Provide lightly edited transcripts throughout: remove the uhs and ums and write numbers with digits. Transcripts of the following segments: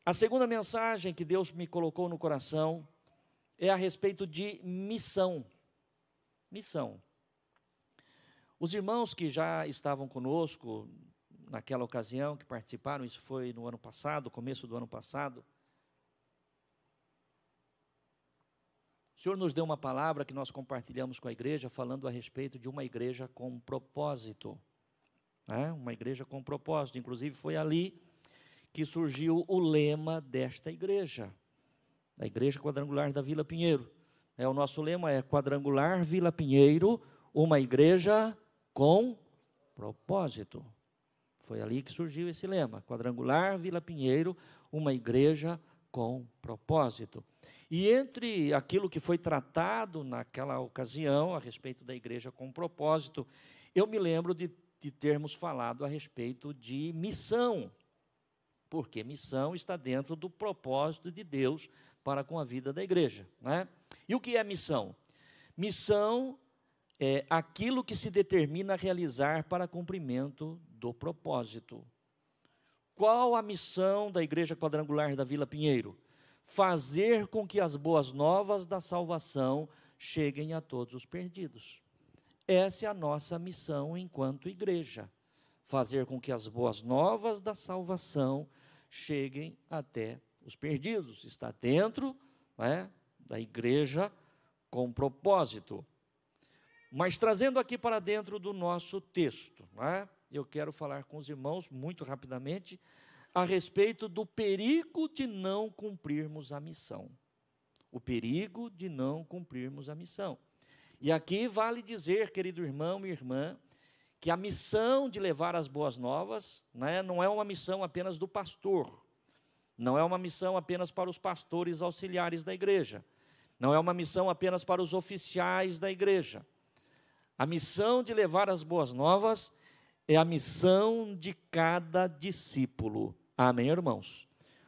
A segunda mensagem que Deus me colocou no coração é a respeito de missão. Missão. Os irmãos que já estavam conosco naquela ocasião, que participaram, isso foi no ano passado, começo do ano passado, o Senhor nos deu uma palavra que nós compartilhamos com a igreja, falando a respeito de uma igreja com propósito. Uma igreja com propósito. Inclusive, foi ali que surgiu o lema desta igreja, da Igreja Quadrangular da Vila Pinheiro. O nosso lema é Quadrangular Vila Pinheiro, uma igreja com propósito. Foi ali que surgiu esse lema, Quadrangular Vila Pinheiro, uma igreja com propósito. E entre aquilo que foi tratado naquela ocasião, a respeito da igreja com propósito, eu me lembro de termos falado a respeito de missão, porque missão está dentro do propósito de Deus para com a vida da igreja, E o que é missão? Missão é aquilo que se determina a realizar para cumprimento do propósito. Qual a missão da Igreja Quadrangular da Vila Pinheiro? Fazer com que as boas novas da salvação cheguem a todos os perdidos. Essa é a nossa missão enquanto igreja. Fazer com que as boas novas da salvação cheguem até os perdidos. Está dentro da igreja com propósito. Mas trazendo aqui para dentro do nosso texto, eu quero falar com os irmãos muito rapidamente a respeito do perigo de não cumprirmos a missão. O perigo de não cumprirmos a missão. E aqui vale dizer, querido irmão e irmã, que a missão de levar as boas novas não é uma missão apenas do pastor, não é uma missão apenas para os pastores auxiliares da igreja, não é uma missão apenas para os oficiais da igreja. A missão de levar as boas novas é a missão de cada discípulo. Amém, irmãos?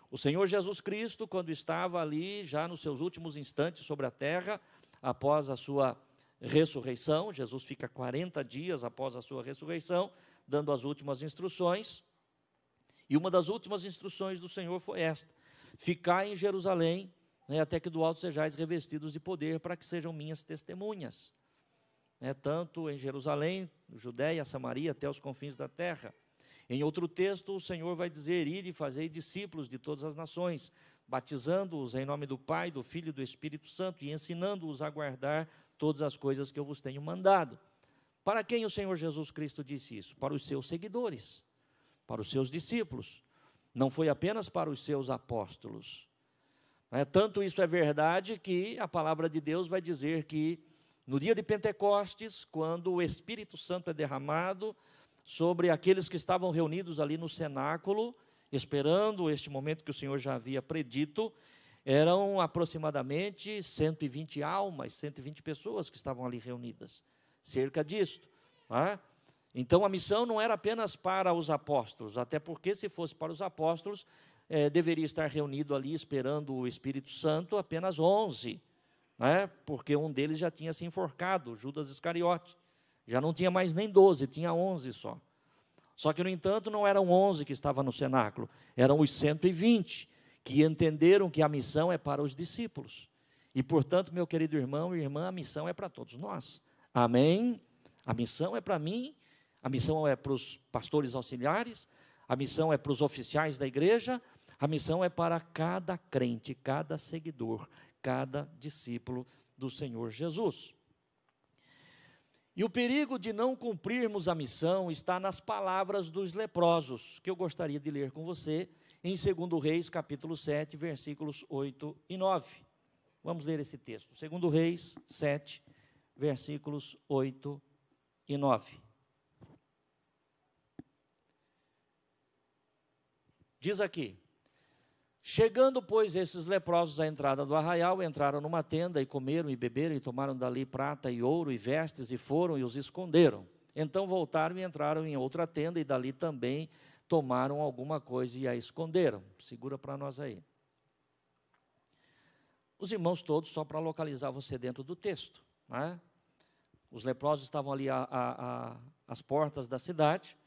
O Senhor Jesus Cristo, quando estava ali, já nos seus últimos instantes sobre a terra, após a sua ressurreição, Jesus fica 40 dias após a sua ressurreição, dando as últimas instruções, e uma das últimas instruções do Senhor foi esta: ficai em Jerusalém, até que do alto sejais revestidos de poder, para que sejam minhas testemunhas. Tanto em Jerusalém, Judéia, Samaria, até os confins da terra. Em outro texto, o Senhor vai dizer: ide e fazei discípulos de todas as nações, batizando-os em nome do Pai, do Filho e do Espírito Santo, e ensinando-os a guardar todas as coisas que eu vos tenho mandado. Para quem o Senhor Jesus Cristo disse isso? Para os seus seguidores, para os seus discípulos. Não foi apenas para os seus apóstolos. Tanto isso é verdade que a palavra de Deus vai dizer que no dia de Pentecostes, quando o Espírito Santo é derramado sobre aqueles que estavam reunidos ali no cenáculo, esperando este momento que o Senhor já havia predito, eram aproximadamente 120 almas, 120 pessoas que estavam ali reunidas, cerca disto. Então a missão não era apenas para os apóstolos, até porque se fosse para os apóstolos, deveria estar reunido ali esperando o Espírito Santo apenas 11, porque um deles já tinha se enforcado, Judas Iscariote. Já não tinha mais nem 12, tinha 11 só. Só que, no entanto, não eram 11 que estavam no cenáculo, eram os 120, que entenderam que a missão é para os discípulos. E, portanto, meu querido irmão e irmã, a missão é para todos nós. Amém? A missão é para mim, a missão é para os pastores auxiliares, a missão é para os oficiais da igreja, a missão é para cada crente, cada seguidor, cada discípulo do Senhor Jesus. E o perigo de não cumprirmos a missão está nas palavras dos leprosos, que eu gostaria de ler com você, em 2 Reis, capítulo 7, versículos 8 e 9. Vamos ler esse texto. 2 Reis 7, versículos 8 e 9. Diz aqui: chegando, pois, esses leprosos à entrada do arraial, entraram numa tenda e comeram e beberam e tomaram dali prata e ouro e vestes e foram e os esconderam. Então voltaram e entraram em outra tenda e dali também tomaram alguma coisa e a esconderam. Segura para nós aí. Os irmãos todos, só para localizar você dentro do texto, Os leprosos estavam ali às portas da cidade,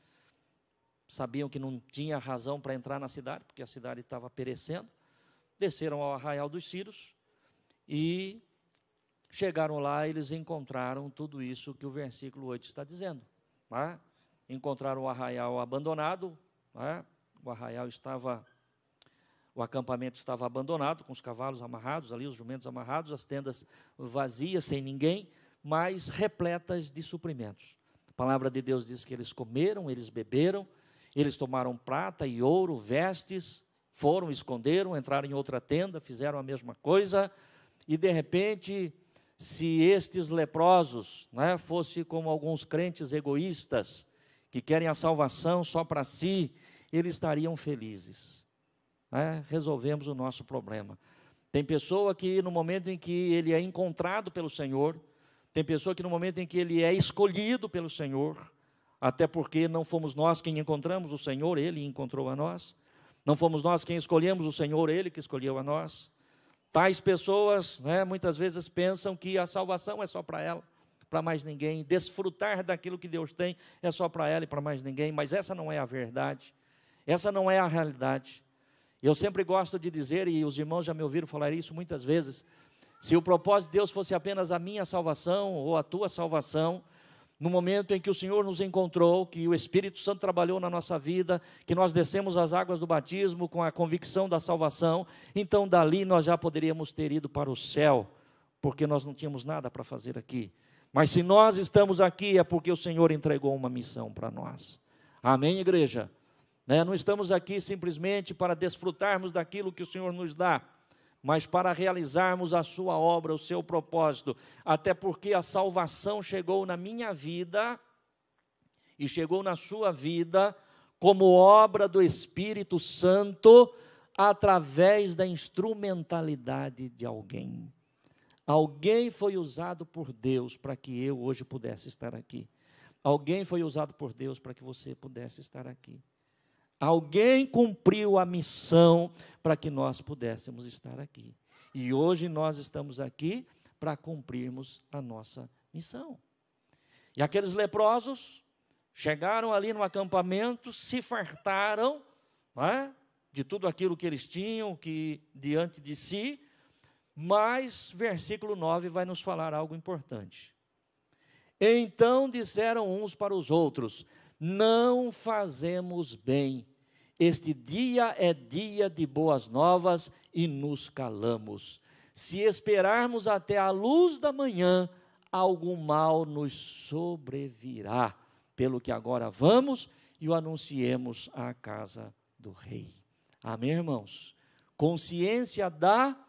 sabiam que não tinha razão para entrar na cidade, porque a cidade estava perecendo, desceram ao arraial dos Círios e chegaram lá, eles encontraram tudo isso que o versículo 8 está dizendo. Tá? Encontraram o arraial abandonado, tá? O acampamento estava abandonado, com os cavalos amarrados ali, os jumentos amarrados, as tendas vazias, sem ninguém, mas repletas de suprimentos. A palavra de Deus diz que eles comeram, eles beberam, eles tomaram prata e ouro, vestes, foram, esconderam, entraram em outra tenda, fizeram a mesma coisa, e de repente, se estes leprosos, né, fossem como alguns crentes egoístas, que querem a salvação só para si, eles estariam felizes. Resolvemos o nosso problema. Tem pessoa que no momento em que ele é encontrado pelo Senhor, tem pessoa que no momento em que ele é escolhido pelo Senhor, até porque não fomos nós quem encontramos o Senhor, Ele encontrou a nós, não fomos nós quem escolhemos o Senhor, Ele que escolheu a nós. Tais pessoas, muitas vezes pensam que a salvação é só para ela, para mais ninguém, desfrutar daquilo que Deus tem é só para ela e para mais ninguém, mas essa não é a verdade, essa não é a realidade. Eu sempre gosto de dizer, e os irmãos já me ouviram falar isso muitas vezes, se o propósito de Deus fosse apenas a minha salvação ou a tua salvação, no momento em que o Senhor nos encontrou, que o Espírito Santo trabalhou na nossa vida, que nós descemos as águas do batismo com a convicção da salvação, então dali nós já poderíamos ter ido para o céu, porque nós não tínhamos nada para fazer aqui. Mas se nós estamos aqui é porque o Senhor entregou uma missão para nós. Amém, igreja? Não estamos aqui simplesmente para desfrutarmos daquilo que o Senhor nos dá, mas para realizarmos a sua obra, o seu propósito, até porque a salvação chegou na minha vida e chegou na sua vida como obra do Espírito Santo através da instrumentalidade de alguém. Alguém foi usado por Deus para que eu hoje pudesse estar aqui. Alguém foi usado por Deus para que você pudesse estar aqui. Alguém cumpriu a missão para que nós pudéssemos estar aqui. E hoje nós estamos aqui para cumprirmos a nossa missão. E aqueles leprosos chegaram ali no acampamento, se fartaram, de tudo aquilo que eles tinham diante de si, mas versículo 9 vai nos falar algo importante. Então disseram uns para os outros: não fazemos bem, este dia é dia de boas novas e nos calamos. Se esperarmos até a luz da manhã, algum mal nos sobrevirá, pelo que agora vamos e o anunciemos à casa do rei. Amém, irmãos? Consciência da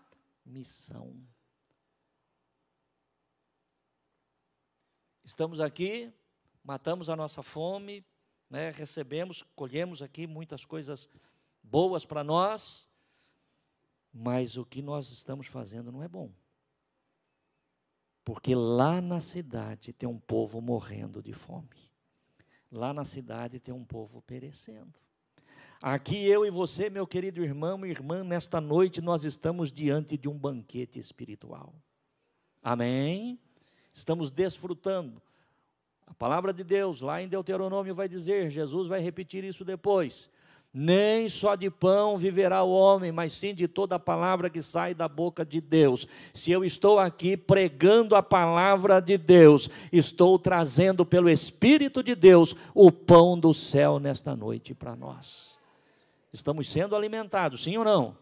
missão. Estamos aqui, matamos a nossa fome, recebemos, colhemos aqui muitas coisas boas para nós, mas o que nós estamos fazendo não é bom. Porque lá na cidade tem um povo morrendo de fome. Lá na cidade tem um povo perecendo. Aqui eu e você, meu querido irmão e irmã, nesta noite nós estamos diante de um banquete espiritual. Amém? Estamos desfrutando. A palavra de Deus, lá em Deuteronômio vai dizer, Jesus vai repetir isso depois: nem só de pão viverá o homem, mas sim de toda a palavra que sai da boca de Deus. Se eu estou aqui pregando a palavra de Deus, estou trazendo pelo Espírito de Deus o pão do céu nesta noite para nós. Estamos sendo alimentados, sim ou não?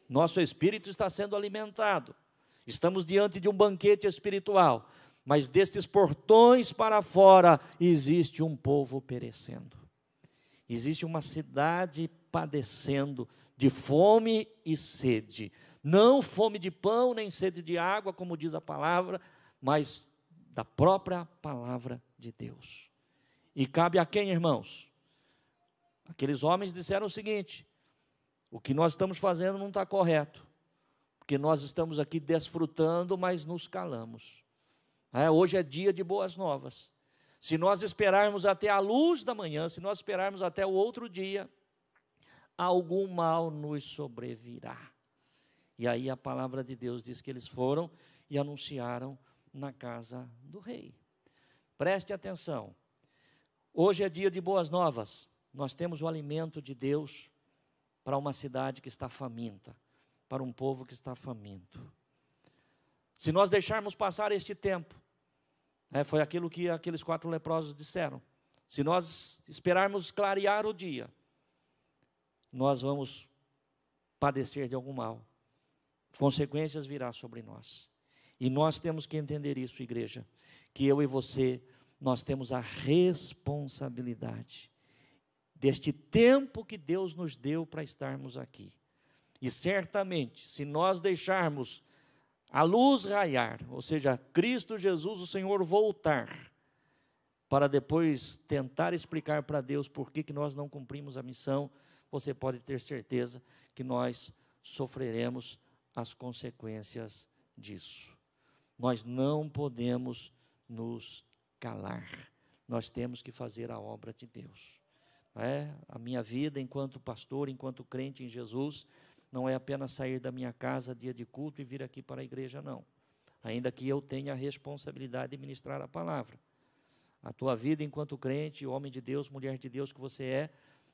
Nosso espírito está sendo alimentado. Estamos diante de um banquete espiritual, mas destes portões para fora existe um povo perecendo. Existe uma cidade padecendo de fome e sede. Não fome de pão, nem sede de água, como diz a palavra, mas da própria palavra de Deus. E cabe a quem, irmãos? Aqueles homens disseram o seguinte: o que nós estamos fazendo não está correto, porque nós estamos aqui desfrutando, mas nos calamos. Hoje é dia de boas novas. Se nós esperarmos até a luz da manhã, se nós esperarmos até o outro dia, algum mal nos sobrevirá. E aí a palavra de Deus diz que eles foram e anunciaram na casa do rei. Preste atenção. Hoje é dia de boas novas. nós temos o alimento de Deus para uma cidade que está faminta, para um povo que está faminto. Se nós deixarmos passar este tempo, foi aquilo que aqueles 4 leprosos disseram, se nós esperarmos clarear o dia, nós vamos padecer de algum mal, consequências virão sobre nós. E nós temos que entender isso, igreja, que eu e você, nós temos a responsabilidade deste tempo que Deus nos deu para estarmos aqui. E certamente, se nós deixarmos a luz raiar, ou seja, Cristo Jesus, o Senhor, voltar, para depois tentar explicar para Deus por que nós não cumprimos a missão, você pode ter certeza que nós sofreremos as consequências disso. Nós não podemos nos calar, nós temos que fazer a obra de Deus. A minha vida enquanto pastor, enquanto crente em Jesus, não é apenas sair da minha casa dia de culto e vir aqui para a igreja, não. Ainda que eu tenha a responsabilidade de ministrar a palavra. A tua vida enquanto crente, homem de Deus, mulher de Deus que você é,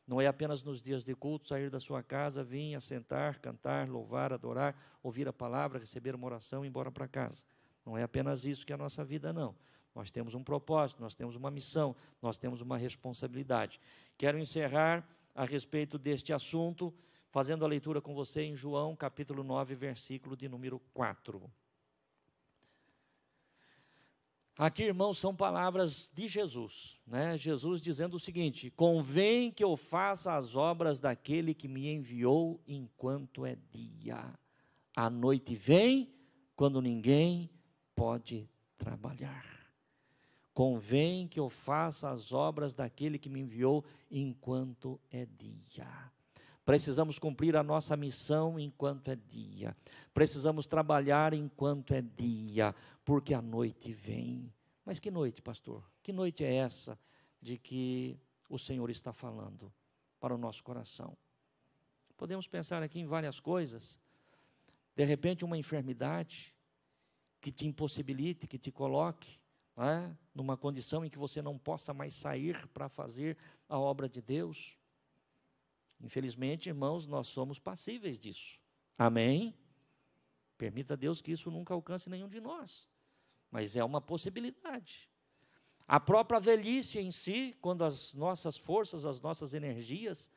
não é apenas nos dias de culto, sair da sua casa, vir, assentar, cantar, louvar, adorar, ouvir a palavra, receber uma oração e ir embora para casa. Não é apenas isso que é a nossa vida, não. Nós temos um propósito, nós temos uma missão, nós temos uma responsabilidade. Quero encerrar a respeito deste assunto, fazendo a leitura com você em João, capítulo 9, versículo de número 4. Aqui, irmãos, são palavras de Jesus, Jesus dizendo o seguinte: convém que eu faça as obras daquele que me enviou enquanto é dia. A noite vem, quando ninguém pode trabalhar. Convém que eu faça as obras daquele que me enviou enquanto é dia. Precisamos cumprir a nossa missão enquanto é dia. Precisamos trabalhar enquanto é dia, porque a noite vem. Mas que noite, pastor? Que noite é essa de que o Senhor está falando para o nosso coração? Podemos pensar aqui em várias coisas. De repente, uma enfermidade que te impossibilite, que te coloque numa condição em que você não possa mais sair para fazer a obra de Deus. Infelizmente, irmãos, nós somos passíveis disso. Amém? Permita a Deus que isso nunca alcance nenhum de nós. Mas é uma possibilidade. A própria velhice em si, quando as nossas forças, as nossas energias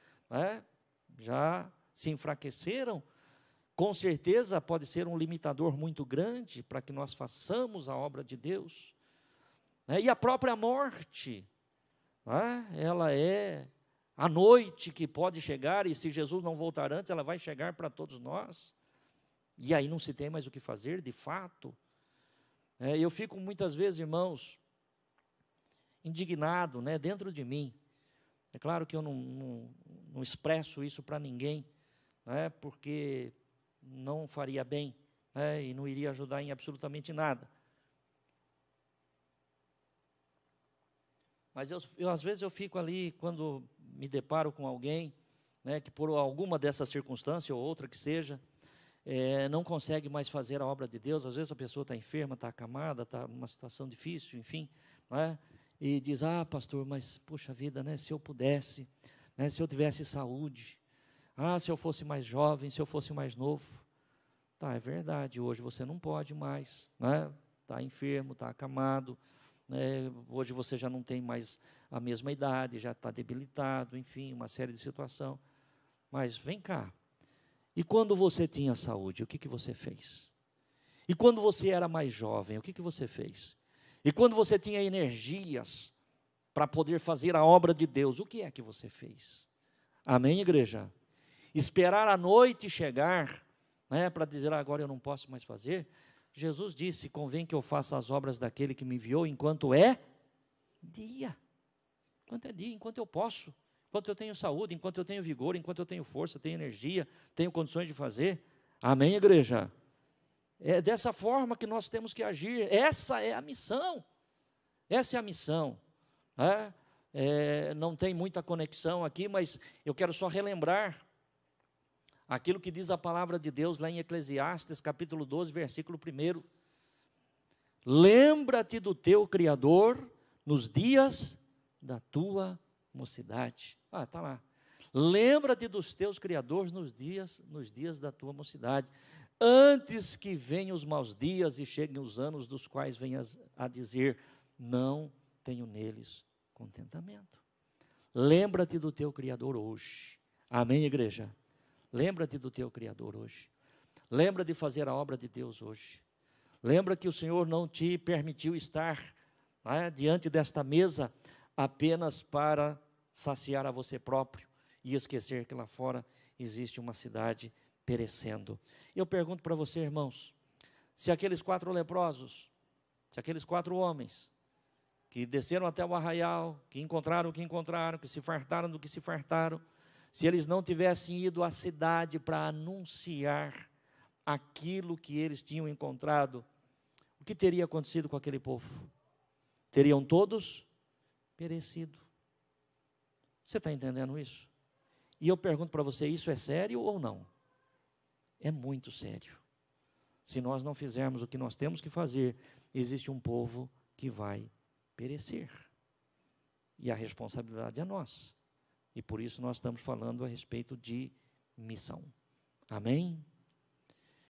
já se enfraqueceram, com certeza pode ser um limitador muito grande para que nós façamos a obra de Deus. E a própria morte, ela é a noite que pode chegar, e se Jesus não voltar antes, ela vai chegar para todos nós, e aí não se tem mais o que fazer, de fato. Eu fico muitas vezes, irmãos, indignado, dentro de mim. É claro que eu não expresso isso para ninguém, porque não faria bem, e não iria ajudar em absolutamente nada. Mas às vezes eu fico ali, quando me deparo com alguém, que por alguma dessas circunstâncias, ou outra que seja, não consegue mais fazer a obra de Deus. Às vezes a pessoa está enferma, está acamada, está numa situação difícil, enfim, e diz: pastor, mas puxa vida, se eu pudesse, se eu tivesse saúde, se eu fosse mais jovem, se eu fosse mais novo. Tá, é verdade, hoje você não pode mais, está enfermo, está acamado, hoje você já não tem mais a mesma idade, já está debilitado, enfim, uma série de situações. Mas vem cá, e quando você tinha saúde, o que você fez? E quando você era mais jovem, o que você fez? E quando você tinha energias para poder fazer a obra de Deus, o que é que você fez? Amém, igreja? Esperar a noite chegar, para dizer: agora eu não posso mais fazer. Jesus disse: convém que eu faça as obras daquele que me enviou enquanto é dia. Enquanto é dia, enquanto eu posso, enquanto eu tenho saúde, enquanto eu tenho vigor, enquanto eu tenho força, tenho energia, tenho condições de fazer. Amém, igreja? É dessa forma que nós temos que agir. Essa é a missão. Essa é a missão. Não tem muita conexão aqui, mas eu quero só relembrar aquilo que diz a palavra de Deus lá em Eclesiastes, capítulo 12, versículo 1. Lembra-te do teu Criador nos dias da tua mocidade. Está lá. Lembra-te dos teus criadores nos dias da tua mocidade, antes que venham os maus dias e cheguem os anos dos quais venhas a dizer, não tenho neles contentamento. Lembra-te do teu Criador hoje. Amém, igreja? Lembra-te do teu Criador hoje. Lembra de fazer a obra de Deus hoje. Lembra que o Senhor não te permitiu estar diante desta mesa apenas para saciar a você próprio e esquecer que lá fora existe uma cidade perecendo. Eu pergunto para você, irmãos, se aqueles 4 leprosos, se aqueles 4 homens que desceram até o arraial, que encontraram o que encontraram, que se fartaram do que se fartaram, se eles não tivessem ido à cidade para anunciar aquilo que eles tinham encontrado, o que teria acontecido com aquele povo? Teriam todos perecido. Você está entendendo isso? E eu pergunto para você, isso é sério ou não? É muito sério. Se nós não fizermos o que nós temos que fazer, existe um povo que vai perecer. E a responsabilidade é nossa. E por isso nós estamos falando a respeito de missão. Amém?